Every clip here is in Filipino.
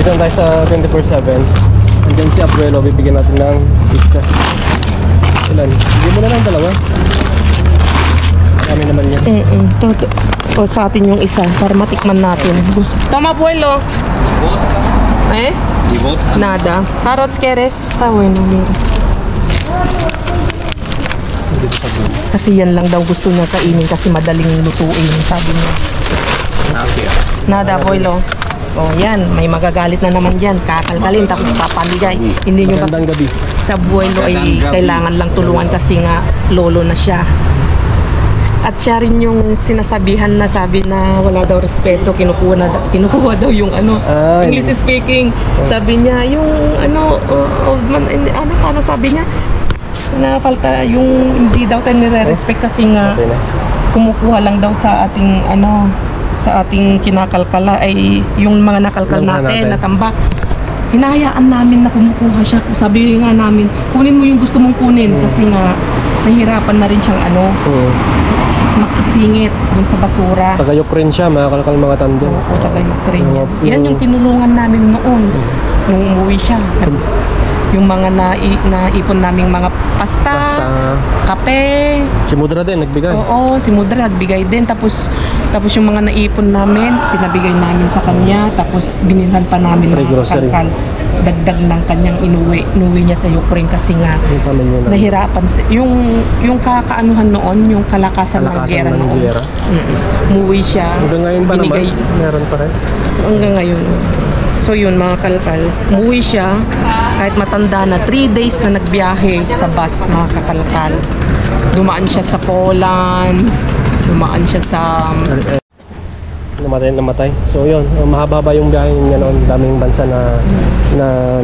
Dito tayo sa 24/7. Andyan si Abuelo, bibigyan natin ng pizza. Ilan? Bigyan mo na lang dalawa. Kami naman yan. Todo. O sa atin yung isa para matikman natin. Tama, Abuelo. Eh? Nada. Carrots, keres. Está bueno, mira. Kasi yan lang daw gusto niya kainin kasi madaling lutuin, sabi niya. Nada, Abuelo. Oh, yan. May magagalit na naman dyan. Kakalkalin tapos papaligay. Hindi nyo ba? Magandang gabi. Sa Abuelo ay kailangan lang tulungan kasi nga lolo na siya. At siya rin yung sinasabihan na sabi na wala daw respeto, kinukuha daw yung English speaking. Sabi niya yung old man, ano sabi niya? Na falta yung hindi daw tayo nire-respect kasi nga kumukuha lang daw sa ating sa ating kinakalkala ay yung mga nakalkal natin, natambak. Hinahayaan namin na kumukuha siya. Sabi nga namin, kunin mo yung gusto mong kunin kasi nga nahihirapan na rin siyang makisingit dun sa basura. Tagayok rin siya, makakalkal mga tanda. Oo, tagayok rin yan. Yan yung tinulungan namin noon nung umuwi siya. Yung mga naipon naming mga pasta, kape. Si Mudra din nagbigay. Oo, si Mudra nagbigay din. Tapos yung mga naipon namin, pinabigay namin sa kanya. Tapos binilhan pa namin ng kalkal. Dagdag ng kanyang inuwi niya sa Ukraine kasi nga nahirapan. Yung kakaanuhan noon, yung kalakasan ng gera noon. Umuwi siya. Hanggang ngayon ba naman? Meron pa rin? Hanggang ngayon. So yun mga kalkal, umuwi siya kahit matanda na 3 days na nagbiyahe sa bus mga kakalkal. Dumaan siya sa Poland, dumaan siya sa namatay. So yun, mahaba yung biyahe niya noon, daming bansa na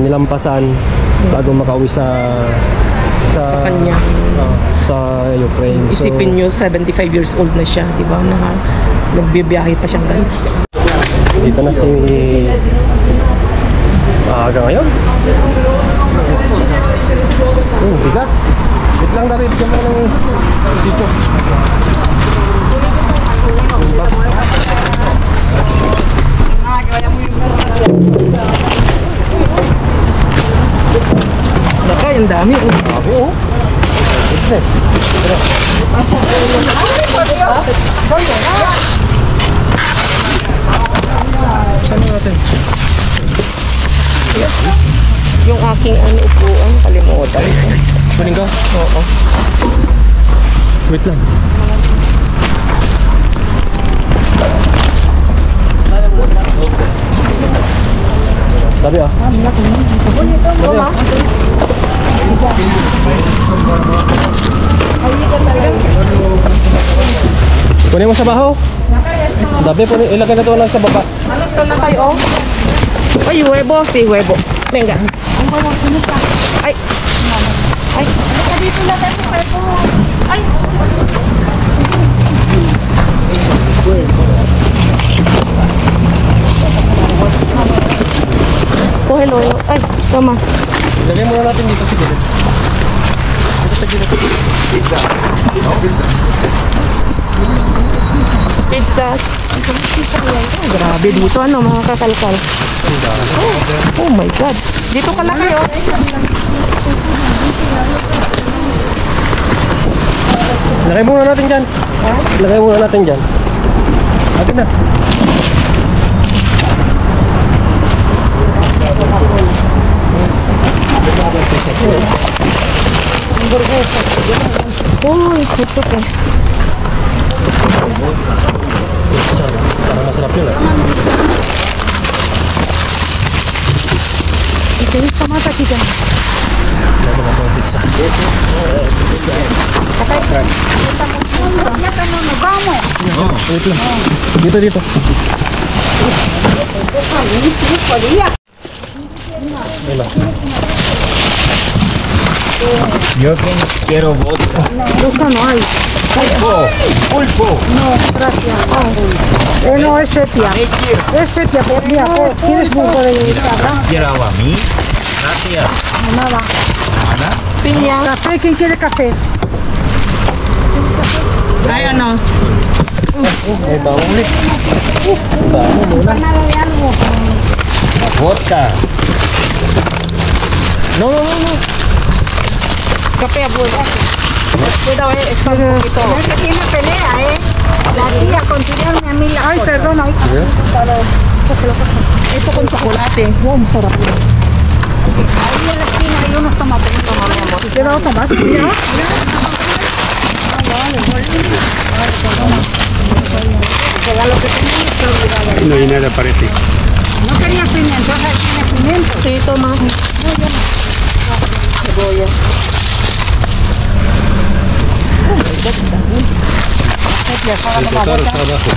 nilampasan bago makauwi sa kanya. Sa Ukraine. Isipin nyo, 75 years old na siya, di ba? Nagbibiyahe pa siyang ganito. Dito na si aga ngayon. Bigat. Wait lang, David. Diyan mo ng siko. Naka, yung dami. Dami, oh. Goodness. Saan natin? Yung aking upuan, kalimutan. Kunin ka? Oo. Wait lang. Tabi ah. Kunin mo sa baho. Dabi, ilagay na ito lang sa baba. Ano ito na kayo? Ay, huwebo. Si huwebo. Venga. Ay. Ay. Ano ka dito na tayo sa huwebo? Ay. Oh, hello. Ay, tama. Ilagay muna natin dito sa gilid. Dito sa gilid. Pizza. Pizza. Oh, grabe dito mga kakalkal. Oh my God. Dito ka na kayo. Lagay muna natin dyan. Lagay muna natin dyan. Atin na. Oh, ito po. Parang masarap yun ah. Ito yung pamata kita. Lagay mo ng pizza. Pizza. Wait lang. Dito, dito. Mila. Yo quiero vodka. Vodka no hay. Pulpo. No, gracias. No, es sepia. Es sepia, mira, ¿tienes pulpo de guitarra? ¿Quiero a mí? Gracias. Nada. ¿Nada? Piña. Café, ¿quién quiere café? Ay, ano? May baon ulit. Baon muna. Vodka. abuelo. Cuidado, está un poquito. Es que tiene pelea, ¿eh? La tía continúa a mí la Ay, perdón, ahí. Esto con chocolate. Wow, sarap. Ahí en la esquina hay unos tomates. Toma, mi amor. ¿Quiero tomate? Mira. No hay nada parece. No quería pimiento, o sea, tiene pimiento. Sí, toma. Cebolla. El total está abajo.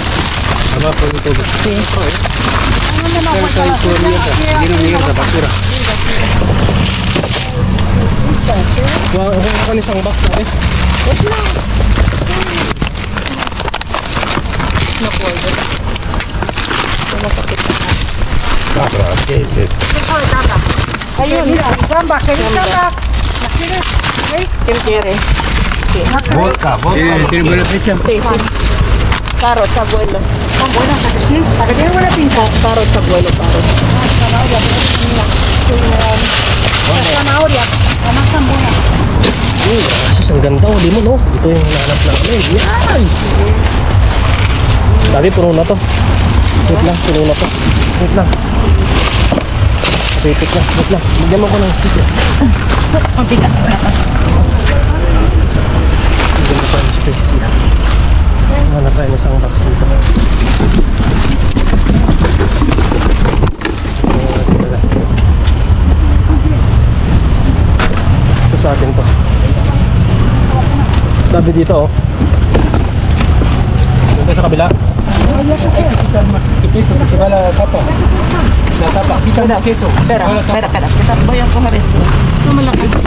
Abajo de todo. Está ahí toda mierda. Lleno de mierda, basura. Kuha ka isang box natin. Ayun, mira, gamba, que no gamba. ¿La quieres? ¿Veis? ¿Quién quiere? Vodka, vodka. Tiene buena fecha. Sí, sí. Carrots, abuelo. Son buenas, ¿a que sí? ¿A que tiene buena pinta? Carrots, abuelo, carrots. Zanahoria, además tan buena. Sus, ang ganda oh, limon oh. Ito yung hinahanap namin. Yan! Sabi, puno na to. Wait lang, puno na to. Wait lang. Wait lang. Bigyan mo ko ng secret. Mabigat. Bigyan mo ko ng space yan. Hanap tayo ng isang box dito. Ito sa atin to. Sabi dito oh. Dito sa kabila. Espera. Voy a coger esto. Toma la cara.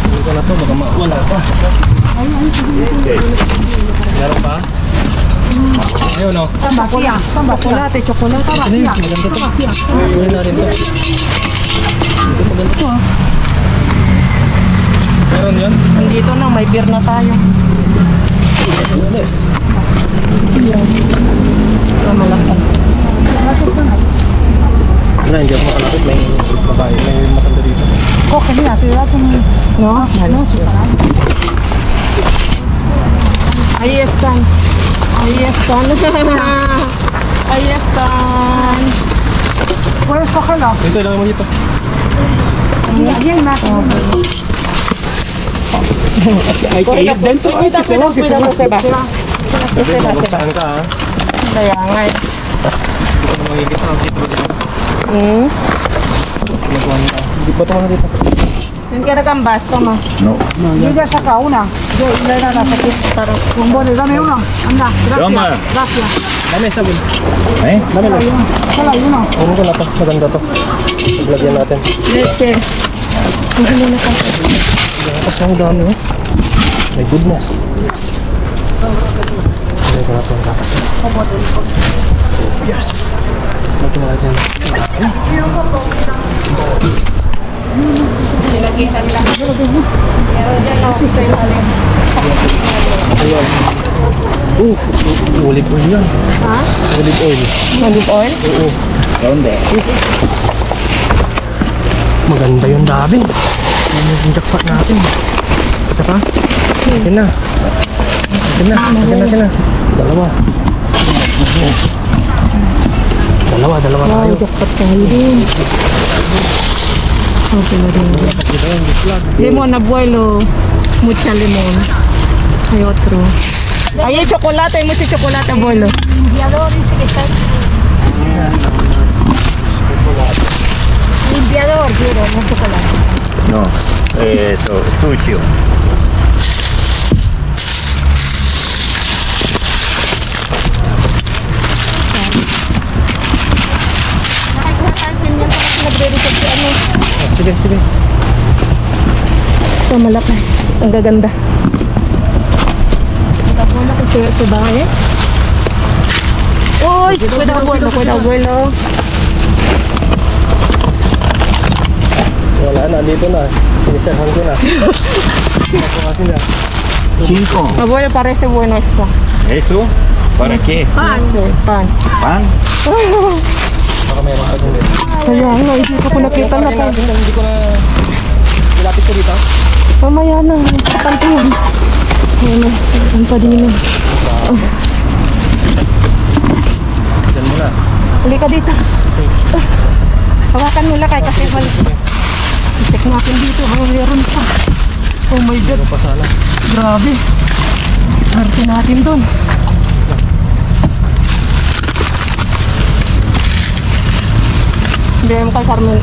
Dito na to, baka mawala pa. Meron pa? Ayun oh. Chocolate. Ano yun? Maganda to. Ayun natin to. Ito maganda to ah. Meron yun? Nandito na, may beer na tayo. Yes. Tama lang. Wala, hindi ako makalapit. May babae, may matanda dito. Coge, mira, te da como... No, ahí están. Ahí están. Puedes cogerlo. Dito, ilang mo dito. Mira, bien más. Hay que ir dentro. Cuidado, se va. Saan ka ah? Kaya nga eh. Dito mo makikita ang dito. Hmm? Nagawa niya. Hindi pa ito dito. ¿Quién quiere gambas? Toma. No. Yo ya saca una. Yo le dan las aquí. Bombone, dame uno. Anda, Toma. gracias. Dami, sabon. ¿Eh? Dami lang. Solo hay uno. Ano ko na to? Maganda to. Iglagyan natin. Leche. Tapos ang dami oh. My goodness. Lagyan ko na to ang gatas na. Yes. Lagyan na dyan. Ayan. Olive oil yan. Ha? Olive oil. Olive oil? Oo. ¿Dónde? Maganda yung dami. Yan yung jackpot natin. Isa pa? Akin na. Dalawa. Yes. Dalawa tayo. Jackpot tayo din. Okay na din. Limon, abuelo. Mucha limón. Hay otro. Ahí hay chocolate, hay mucho chocolate, abuelo. Limpiador dice que está. Limpiador, quiero, no chocolate. No. Eso, sucio. Sige. Ito malaki. Ang gaganda. Wala kasi sa bahay eh. Uy! Kuweda abuelo. Wala na, dito na. Siniserhan ko na. Nakuha sila. 5. Abuelo, parece bueno esto. ¿Eso? ¿Para qué? Pan. Pan. ¿Pan? Baka meron pa dun. Kaya nga, hindi ko nakita na pa. Hindi ko na... Nilapit ko dito. Mamaya na, pantuhan. Ano, ang pa din. Diyan muna. Huli ka dito. Hawakan mo lakay kasi balik. Check natin dito, meron pa. Oh my God. Meron pa sana. Grabe. Arte natin doon. Hindi mo kay Carmen.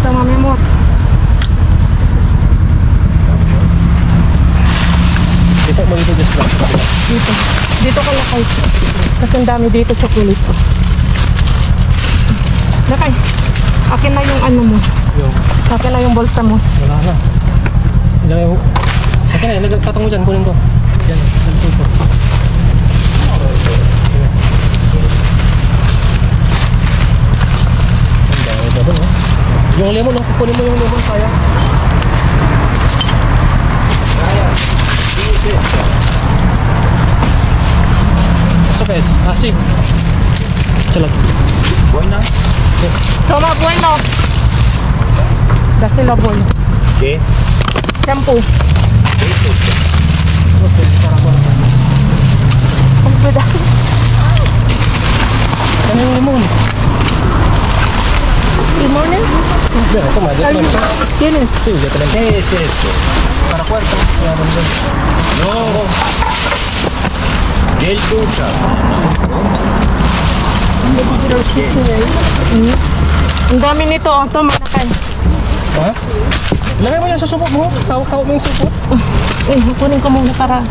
Sama mo. Dito mo dito just lang. Dito. Dito ka lakay. Kasi ang dami dito chocolate. Lakay. Akin na yung ano mo. Yung... Akin na yung bolsa mo. Wala na. Ilagay mo. Okay na, ilagay patong mo dyan. Kunin ko. Dyan. Dyan ko. Yung lemon, kunin mo yung lemon, sayang. Asok asik. Salag. ¿Buena? Toma, bueno. Dasi laboy. ¿Qué? Shampoo. Ang pwede. Ano yung lemon? Limones? Mira, toma, ya tenemos. ¿Tienes? Sí, ya tenemos. ¿Qué es esto? ¿Para cuánto? No. Del ducha. Ang dami nito. Oh, toma na kayo. Ha? Ilagay mo yan sa supot mo. Hawak-hawak mo yung supot. Kunin ko muna para...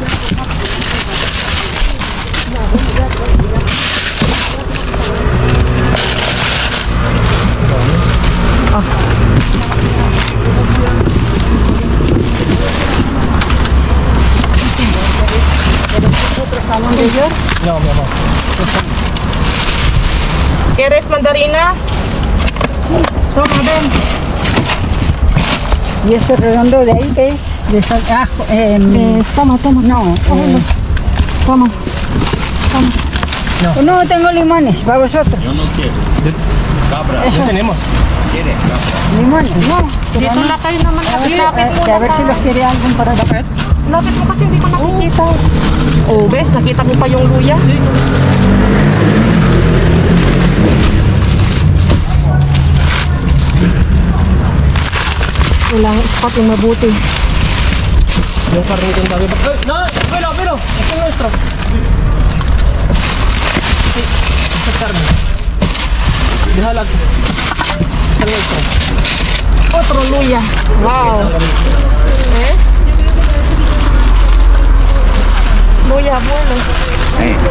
No, mi amor. ¿Quieres mandarina? Toma, ven. ¿Y eso redondo de ahí qué es? De sal, ajo, Toma, toma. no, Toma. no tengo limones para vosotros. Yo no quiero. Cabra. Ya tenemos. ¿Quieres cabra? Limones, no. Dito na kayo naman kasi lapit mo A ver si los quiere alguien para acá. Lapit mo kasi hindi ko nakikita. Oh, bes, nakita mo pa yung luya? Kailangan spot yung mabuti. Yung karne ko tayo. Ay, no, pero. Es el nuestro. Sí, esa es carne. Déjala. Es el nuestro. Otro luya. Wow. ¿Eh? Luya, bueno. ¿Qué es esto?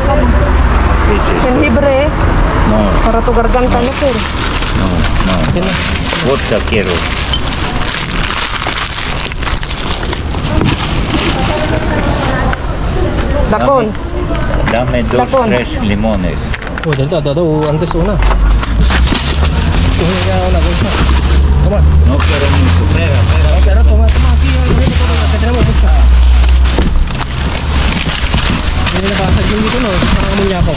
Jengibre, eh. No, Para tu garganta, no quiero. no. Vodka quiero. Dakon. Dame dos, Tapón. 3 limones. Oh, dado, antes una. Una bolsa. Toma. No quiero mucho. Espera. Pero toma aquí, que tenemos mucha. Hindi na basag yung dito, no? Parang amunya ko.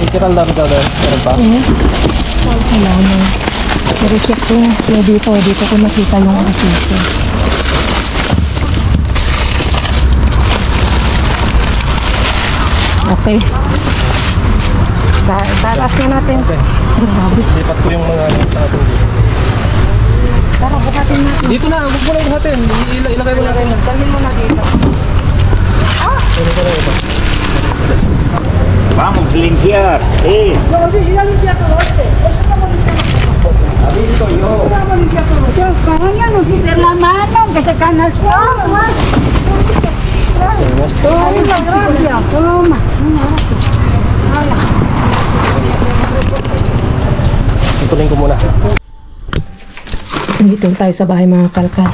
Kita ang dami daw. Meron pa? Kailangan. Pero check ko yung dito ko nakita yung asito. Okay. Talas na natin. Grabe. Lipat ko yung mga sa atin dito. Tara, bukatin natin. Dito na, huwag mo na ihatin. Ilagay mo na rin. Dalhin mo na dito. Kunin ko na ito. Vamos a limpiar. No, sí, ya limpia todo ese. Eso no lo limpia. ¿Has visto yo? Vamos a limpiar todo. Dios, caraña, no quiten la mano, que se caen al suelo. Esto. Ahí la gracia. Toma. Ituloy ko muna. Dito tayo sa bahay mga kalkal.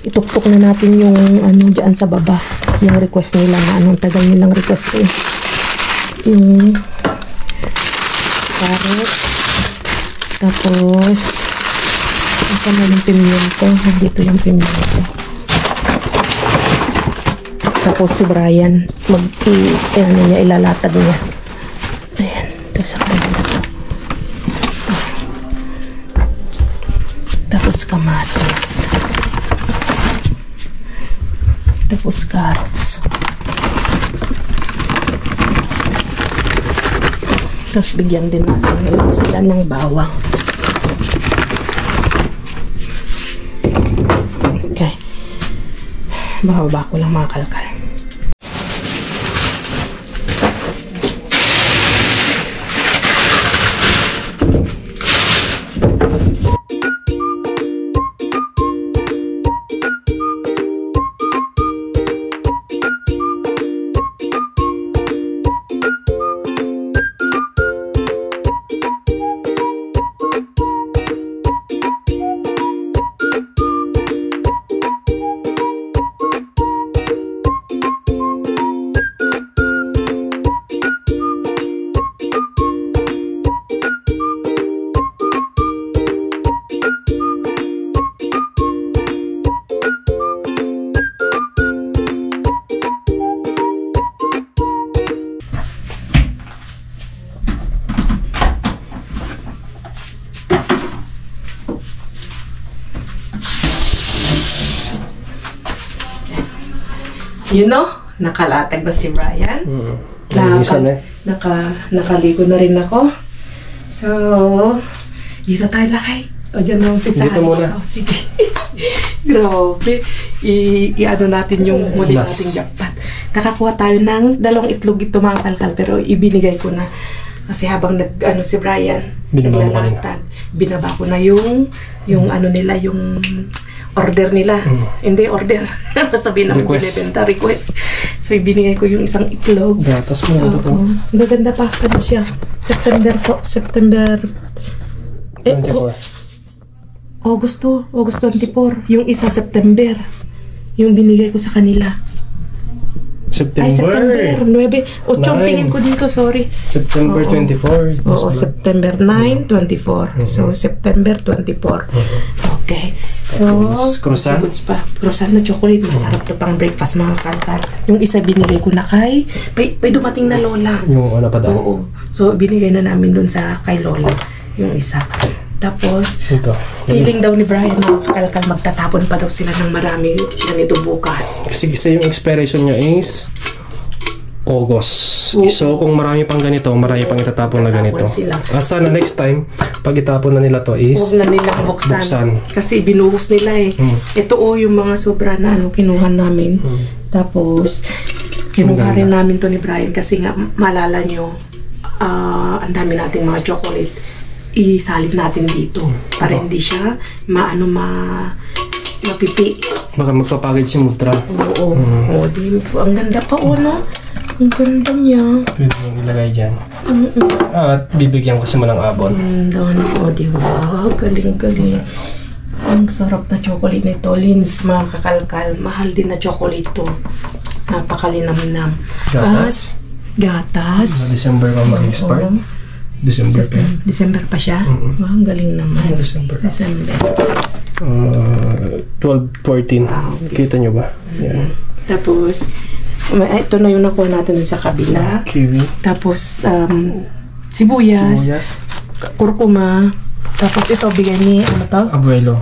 Ituktok na natin yung ano dyan sa baba. Yung request nila na anong tagal nilang request eh. Yung carrot. Tapos, ito na yung pimiento. Dito yung pimiento. Tapos si Brian, ilalatag niya. Ayan, ito sa kanya na to. Tapos kamatis. Tapos carrots. Tapos bigyan din natin sila ng bawang. Okay. Bababa ko lang mga kalkal. You know, nakalatag na si Brian. Nakaligo na rin ako. So, dito tayo lakay. O, dyan na umpisahan. Dito muna. Oh, sige. Grabe. I-ano natin yung muli nating jackpot. Nakakuha tayo ng 2 itlog ito mga kalkal, pero ibinigay ko na. Kasi habang si Brian, naglalatag, binaba ko na yung ano nila, yung order nila. Hindi order. Sabihin ng binibenta, request. So, ibinigay ko yung isang itlog. Gatas mo na ito po. Magaganda pa. Ano siya? September 24. August 24. Yung isa September. Yung binigay ko sa kanila. September 9. 8 tingin ko dito, sorry. September 24. Oo, September 9, 24. So, September 24. Okay. So, croissant. Croissant na chocolate. Masarap to pang breakfast mga kalkal. Yung isa binigay ko na kay may dumating na lola. Yung ano pa daw? Oo. So, binigay na namin dun sa kay lola. Yung isa. Tapos, feeling daw ni Brian mga kalkal, magtatapon pa daw sila ng marami ganito bukas. Kasi yung expiration niya is August. So, kung marami pang ganito, marami pang itatapon na ganito. At sana next time, pag itapon na nila to is huwag na nilang buksan. Kasi binuhos nila eh. Ito yung mga sobra na kinuha namin. Tapos, kinuha rin namin to ni Brian kasi nga, malala nyo, ang dami nating mga chocolate. Isalid natin dito para hindi siya mapipi. Baka magpapackage si Mutra. Oo. Ang ganda pa no? Ang ganda niya. Pwede mong ilagay dyan. At bibigyan kasi mo ng abon. Diba? Galing-galing. Ang sarap na chocolate nito. Lins, mga kakalkal. Mahal din na chocolate to. Napakalinam-nam. Gatas? Gatas. December pa mag-expire. December pa siya? Ang galing naman. December. 12, 14. Okay. Kita nyo ba? Yan. Tapos, ito na yung nakuha natin sa kabila. Kiwi. Tapos, sibuyas. Kurkuma. Tapos ito, bigay ni, Abuelo.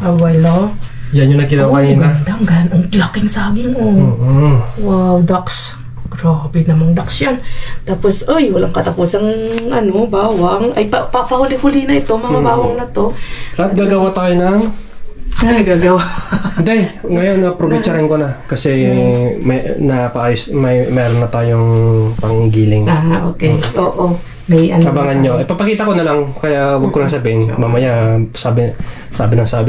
Yan yung nakita ko kanina. Ang laking saging, Wow, ducks. Grabe namang ducks yan. Tapos, walang katapusang bawang. Ay, papahuli-huli na ito, mga bawang na to. At gagawa tayo ng... Hindi, ngayon na-probicharin ko na. Kasi meron na tayong panggiling. Okay. Oo. May abangan nyo. Ipapakita ko na lang, kaya huwag ko lang sabihin. Mamaya, sabi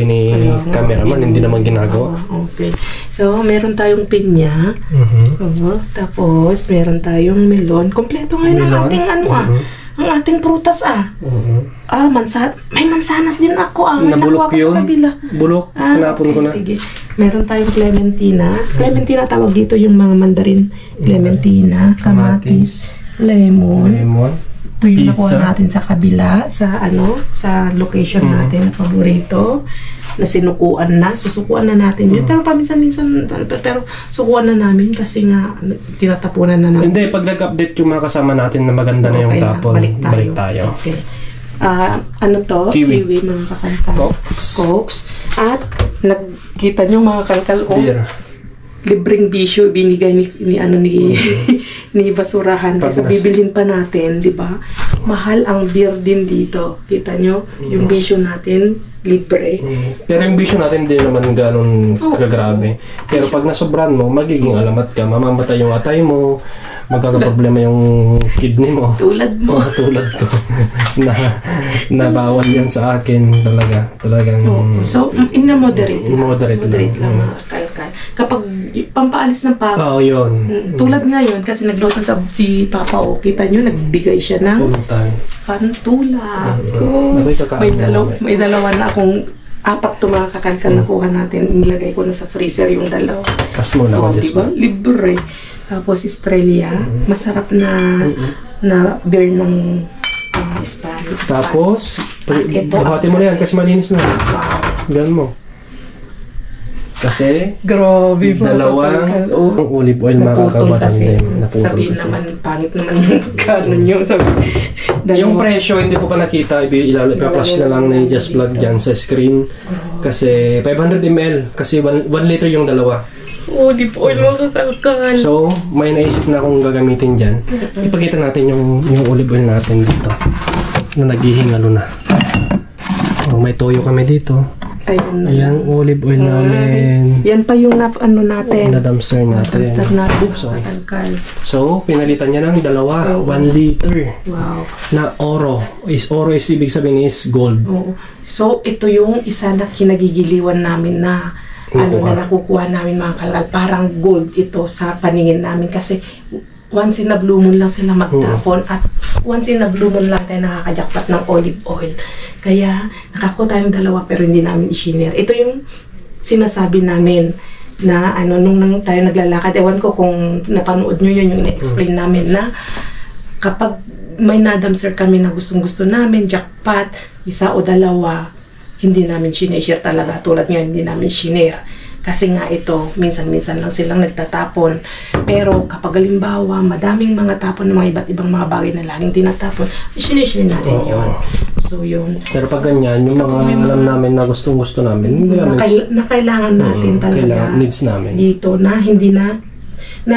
ni cameraman, hindi naman ginagawa. Okay. So, meron tayong pinya. Tapos, meron tayong melon. Kompleto ngayon ang ating ang ating prutas may mansanas din ako nabulok yun. Sa kabila. Bulok. Tinapon ko na. Sige. Meron tayong clementina. Clementina tawag dito yung mga mandarin. Clementina, kamatis, lemon. Ito yung Pizza. nakuha natin sa kabila, sa location natin na paborito, na sinukuan na. Susukuan na natin yun. Pero paminsan-minsan, pero sukuan na namin kasi nga tinatapunan na namin. Hindi, pag nag-update yung mga kasama natin na maganda na yung Okay na, tapon, balik tayo. Okay. Ano to? Kiwi. Mga kakalkal. Cokes. At nagkita nyo mga kalkal, Beer. libreng bisyo binigay ni ni basurahan kasi bibilhin pa natin, di ba? Mahal ang beer din dito. Kita nyo, yung bisyo natin libre. Pero yung bisyo natin hindi naman ganun kagrabe. Pero pag nasobran mo, magiging alamat ka. Mamamatay yung atay mo, magkakaproblema yung kidney mo. Tulad mo. Tulad ko. na bawal yan sa akin talaga. Talagang So, in a moderate lang. Moderate lang mga kalkal. Kapag pampaalis ng papa, yun. tulad ngayon, kasi nagluto si Papa, kita nyo, nagbigay siya ng Tulutan. pantulak. May dalawa na akong 4 to mga kakalkal na kuha natin. Nilagay ko na sa freezer yung dalawa. Pas mo na ako, Diba? Libre. Tapos Australia, masarap na beer ng Spanish. Tapos, ito, buhati mo na yan kasi malinis na. Wow. Ganun mo. Kasi, Grabe po. dalawang olive oil Naputol makakabatan kasi. din. Naputol Sabihin kasi. naman, pangit naman yung kanon nyo. Yung presyo, hindi ko pa nakita. Ipa-flash na lang ni Just Vlog dyan sa screen. Kasi 500 ml. Kasi 1 liter yung dalawa. Olive oil mga kakalkal. So, may naisip na akong gagamitin dyan. Ipakita natin yung olive oil natin dito. Na naghihingalo na. May toyo kami dito. Ayun na. Ayan, olive oil namin. Yan pa yung natin. Na-dumpster natin. Dumpster natin. So, Kakalkal. so, pinalitan niya ng dalawa. 1 liter. Wow. Na oro. Oro is ibig sabihin is gold. Oo. So, ito yung isa na kinagigiliwan namin na nakukuha namin mga kalkal. Parang gold ito sa paningin namin kasi once in a blue moon lang sila magtapon at once in a blue moon lang tayo nakakajakpat ng olive oil. Kaya nakakuha tayong dalawa pero hindi namin i-share. Ito yung sinasabi namin na nung tayo naglalakad. Ewan ko kung napanood nyo yun, yung na-explain namin na kapag may nadamser kami na gustong-gusto namin, jackpot, isa o dalawa, hindi namin sineshare talaga. Tulad nga, hindi namin sinare. Kasi nga ito, minsan-minsan lang silang nagtatapon. Pero kapag halimbawa, madaming mga tapon ng mga iba't ibang mga bagay na laging tinatapon, sineshare natin yun. So yun. Pero pag ganyan, yung mga alam namin na gustong-gusto namin, hindi namin Na kailangan natin talaga needs namin. dito na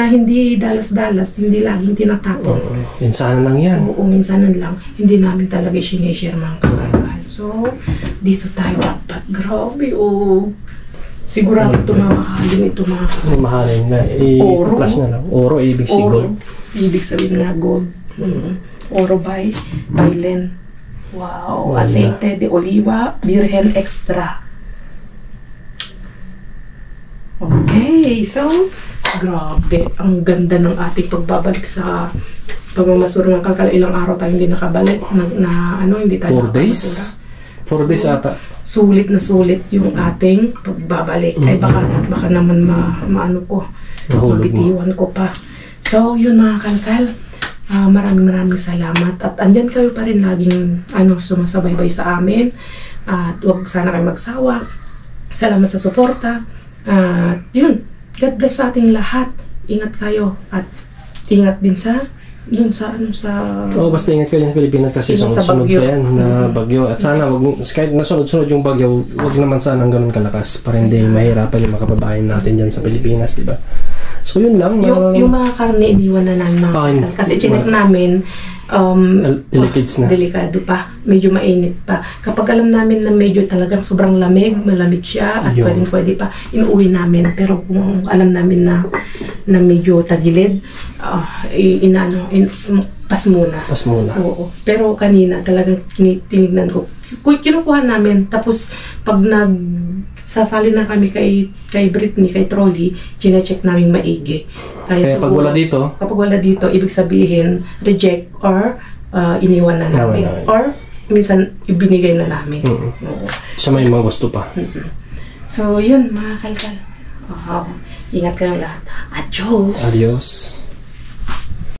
hindi dalas-dalas, hindi laging tinatapon. Minsan lang yan. Oo, minsanan lang. Hindi namin talaga sineshare mga kakalkal. So, dito tayo dapat. Grabe, sigurado ito mamahalin ito mga kakalkal. Mahalin na. Oro. I-flash na lang. Oro, ibig si gold. Ibig sabihin na gold. Oro by Len. Wow. Aceite de oliva, virgen extra. Okay, so, grabe. Ang ganda ng ating pagbabalik sa pagmamasura ng kalkal. Ilang araw tayo hindi nakabalik. Hindi tayo 4 days? 4 days ata. Sulit na sulit yung ating pagbabalik. Ay baka naman mabitiwan ko pa. So, yun mga kalkal. Maraming salamat. At andyan kayo pa rin laging sumasabaybay sa amin. At huwag sana kayo magsawa. Salamat sa suporta. At yun, God bless sa ating lahat. Ingat kayo. At ingat din sa basta ingat kayo sa Pilipinas kasi sunod pa yan na bagyo. At sana, kahit nasunod-sunod yung bagyo, wag naman sana ng ganun kalakas para hindi mahirapan yung makababayan natin dyan sa Pilipinas, di ba? So, yun lang. Yung mga karne, iniwan na namin mga kalkal. Kasi chinek namin, delikado pa. Medyo mainit pa. Kapag alam namin na medyo talagang sobrang malamig siya at pwede pa, inuwi namin. Pero kung alam namin na medyo tagilid, pas muna. Oo. Pero kanina talagang tinignan ko. Kinukuha namin. Tapos pag sasali na kami kay Britney, kay Trolley, chinecheck namin maigi. Kaya pag wala dito? Kapag wala dito, ibig sabihin, reject or iniwan na namin. Or minsan, ibinigay na namin. So may mga gusto pa. So, yun mga kalkal. Ingat kayong lahat. Adios! Adios!